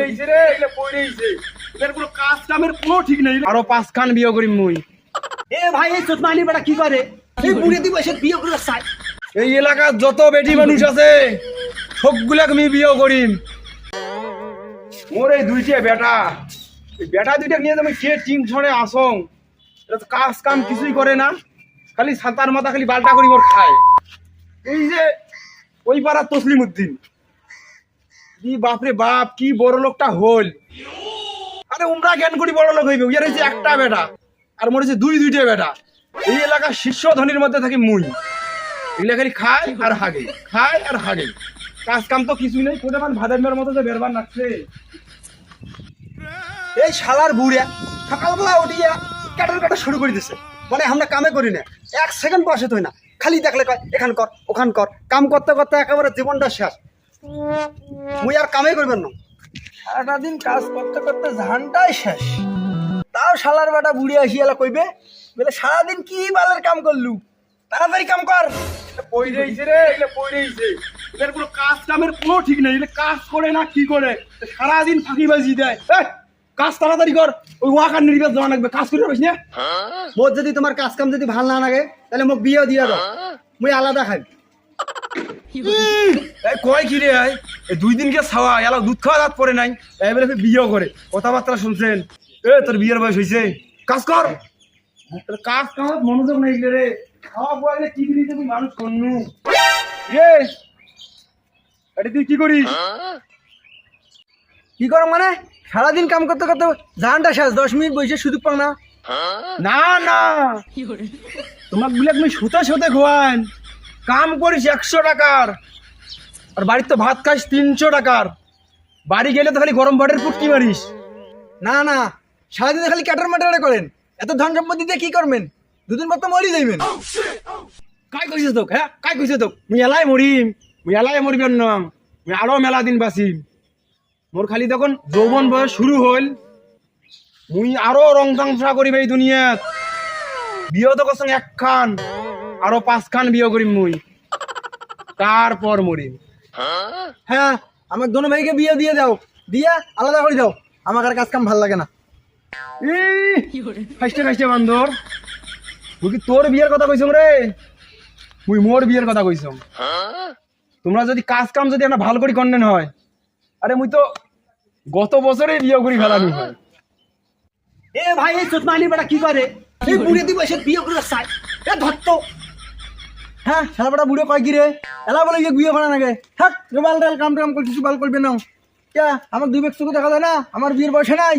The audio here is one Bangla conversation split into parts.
পইরেইছে রে, এগুলো পইরেইছে। এদের কোনো কাজ কামের কোনো ঠিক নেই। আরো 5 খান বিয়ে করিম মুই। এ ভাই এই চোদমানি বেটা কি করে? এই বুড়ি দি বসে বিয়ে করে চাই। এই এলাকার যত বেটি মানুষ আছে সবগুলাকে আমি বিয়ে করিম। মোর এই দুইটা বেটা, এই বেটা দুইটা নিয়ে তুমি কে টিংশনে আসং। এটা তো কাজ কাম কিছুই করে না, খালি সাঁতার মাথা খালি বালটা করি মোর খায়। এই যে ওই পাড়ার তসলিম উদ্দিন, কি বাপরে বাপ, কি বড় লোকটা হল। আরে উমরা জ্ঞান করি বড় লোক হইবে। উইয়ার হয়েছে একটা বেটা আর মোর হচ্ছে দুইটা বেটা। এই এলাকার শীর্ষ ধনীর মধ্যে থাকি মুই। এগুলা খালি খায় আর হাগে, খায় আর হাগে, কাজ কাম তো কিছুই নেই। কোথায় মান ভাদের মতো যে বেরবার লাগছে। এই শালার বুড়িয়া সকালবেলা উঠিয়া কাটার কাটা শুরু করে দিছে। মানে আমরা কামে করি না, 1 সেকেন্ড বসে তুই না, খালি দেখলে কয় এখান কর ওখান কর। কাম করতে করতে একেবারে জীবনটা শেষ। মুই আর কামে করবেন না, সারাটা দিন কাজ করতে করতে জানটাই শেষ। তাও শালার বেটা বুড়ি আসিয়ালা কইবে বলে সারাদিন কি বালের কাম করলু, তাড়াতাড়ি কাম কর। পইরেইছে রে, এগুলো পইরেইছে। এদের কোনো কাজ কামের কোনো ঠিক নেই। এগুলো কাজ করে না কি করে, সারাদিন ফাঁকিবাজি দেয়। কাজ তাড়াতাড়ি কর, ওই ওয়াকার নির্বাচ দেওয়া লাগবে, কাজ করে পারিস না। মোর যদি তোমার কাজ কাম যদি ভাল না লাগে তাহলে মোক বিয়ে দিয়া দাও, মুই আলাদা খাই। এই কয় কি রে, এই 2 দিনকে ছাওয়া এলা দুধ খাওয়া দাঁত পরে নাই, এবারে বিয়ে করে কথাবার্তা শুনছেন। তোর বিয়ের বয়স হয়েছে, কাজ কর। তোর কাজ কাম মনোযোগ নেই রে। খাওয়া পড়লে কি দিলি তুমি মানুষ কন্নু রে। এটা তুই কি করিস? কি করো মানে সারাদিন কাম করতে করতে জানটা শেষ, 10 মিনিট বসে সুযোগ পাও না। না না, তোমাক বলে তুমি সুতে সুতে খোয়ান। কাম করিস 100 টাকার, আর বাড়িতে তো ভাত খাইস 300 টাকার। বাড়ি গেলে তো খালি গরম ভাতের পুটকি মারিস। না না, সারাদিন খালি ক্যাটার মাটারে করেন, এত ধন সম্পত্তি দিয়ে কি করবেন? 2 দিন পর তো মরি যাইবেন। কাই কইছে তোক? হ্যাঁ কাই কইছে তোক? মুই এলাই মরিম, মুই এলাই মরিবেন না, মুই আরো মেলা দিন বাঁচিম। মোর খালি তখন যৌবন বয়স শুরু হল, মুই আরো রং তামসা করিব এই দুনিয়াত। বিয়ে তো করছেন 1 খান, আরো 5 খান বিয়ে করিম মুই, তারপর মরিম। হ্যাঁ, আমার দোনো ভাইকে বিয়ে দিয়ে দাও, দিয়া আলাদা করে দাও, আমার আর কাজ কাম ভাল লাগে না। খাইতে খাইতে বান্দর, মুই কি তোর বিয়ের কথা কইছম রে? মুই মোর বিয়ের কথা কইছম। তোমরা যদি কাজ কাম যদি একটা ভালো করে কন্টেন্ট হয়, আরে মুই তো গত বছরে বিয়ে করি ফেলানি হয়। এ ভাই এই চোদমানি বেটা কি করে? এই বুড়ি দি বসে বিয়ে করে চাই। এ ধরতো, হ্যাঁ শালা বেটা বুড়ো কয় কি রে, এলা বলে যে বিয়ে করা নাগে। থাক রুমাল ডাল কাম টাম করে কিছু বাল করবে না। কে আমার 2 চোখে দেখা যায় না, আমার বিয়ের বয়সে নাই।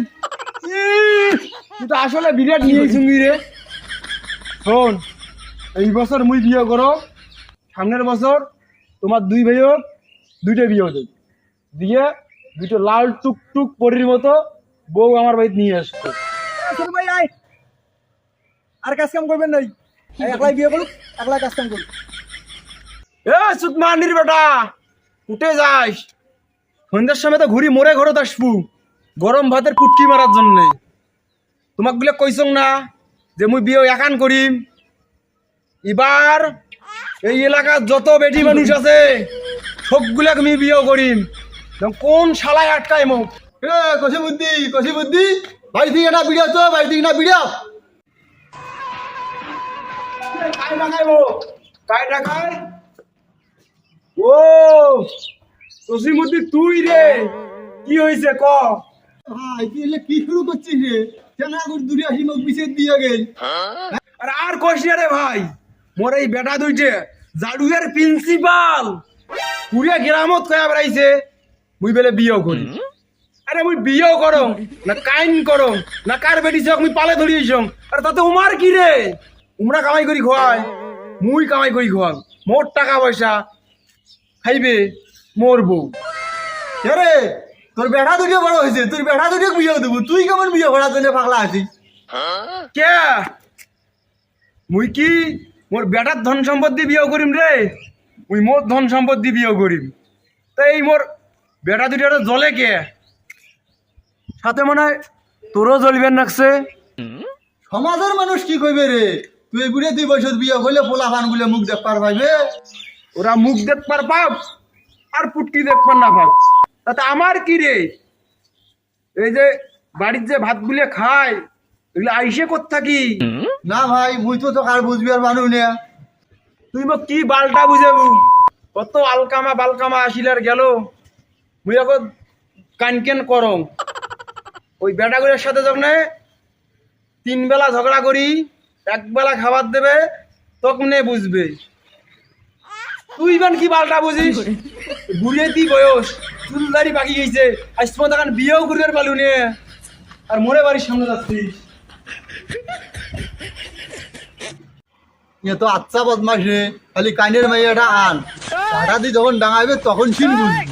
তুই তো আসলে বিরাট নিয়ে শুনবি রে। শোন, এই বছর মুই বিয়ে করো, সামনের বছর তোমার 2 ভাইও 2টা বিয়ে দেব, দিয়ে 2টো লাল টুকটুক পরির মতো বউ আমার বাড়িতে নিয়ে আসতো। ছোট ভাই আয়, আর কাজ কাম করবেন নাই, একলাই বিয়ে করুক, একলাই কাজ কাম করুক। এ সুতমানির বেটা, উঠে যাস। সন্ধ্যার সময় তো ঘুরি মোরে ঘরত আসবু গরম ভাতের পুটকি মারার জন্যে। তোমাক বলে কইসং না যে মুই বিয়ে একান করিম। এবার এই এলাকার যত বেটি মানুষ আছে সবগুলাকে আমি বিয়ে করিম। কোন শালায় আটকায় মুখ? কষে বুদ্ধি বাড়ি থেকে না বিড়া, তো বাড়ি থেকে না বিড়া। কাই ডাকাইবো, কাই ডাকাই? ও জসিমুদ্দিন তুই রে, কি হয়েছে ক? ভাই তুই এলে কি শুরু করছিস রে? কেনা করে দূরে আসি মুখ বিছে দিয়ে গেল। আর কইস না রে ভাই, মোর এই বেটা দুইটে জাদুয়ের প্রিন্সিপাল পুরা গ্রামত কয়া বেড়াইছে মুই বেলে বিয়ে করি। আরে মুই বিয়ে করম না কাইন করম না কার বেটি চক মুই পালে ধরিয়েছম, আর তাতে উমার কি রে? উমরা কামাই করি খোয়াই, মুই কামাই করি খোয়াম। মোর টাকা পয়সা খাইবে মোর বউ। রে তোর বেড়া দুটো বড় হয়েছে, তোর বেড়া দুটো বিয়ে দেবো, তুই কেমন বিয়ে করার জন্য পাগলা আছিস? কে মুই কি মোর বেটার ধন সম্পত্তি বিয়ে করিম রে? মুই মোর ধন সম্পত্তি বিয়ে করিম। তাই এই মোর বেটা দুটো জলে কে? সাথে মনে হয় তোরও জ্বলবেন রাখছে। সমাজের মানুষ কি কইবে রে? তুই বুড়ে 2 বছর বিয়ে হইলে পোলা ফান গুলো মুখ দেখ পার পাইবে। ওরা মুখ দেখ পার পাপ আর পুটকি দেখ পার না পাপ, তাতে আমার কি রে? এই যে বাড়ির যে ভাত গুলে খায় এগুলো আইসে থাকি না ভাই মুই তো আর বুঝবি আর মানুষ না। তুই মোক কি বালটা বুঝাবু কত আলকামা বালকামা আসিলার গেল মুই এখন কানকেন করং ওই বেটাগুলোর সাথে যখন 3 বেলা ঝগড়া করি 1 বেলা খাবার দেবে তখন বুঝবে। তুই বান কি বালটা বুঝিস বুড়িয়ে কি বয়স চুলদারি বাকি গেছে আজ তোমার তখন বিয়েও করবে পালু নে আর মোরে বাড়ির সামনে যাচ্ছিস। এ তো আচ্ছা বদমাস রে, খালি কাইনের মাইয়াটা আন, টাকা দিয়ে যখন ডাঙাইবে তখন সিন বুঝবি।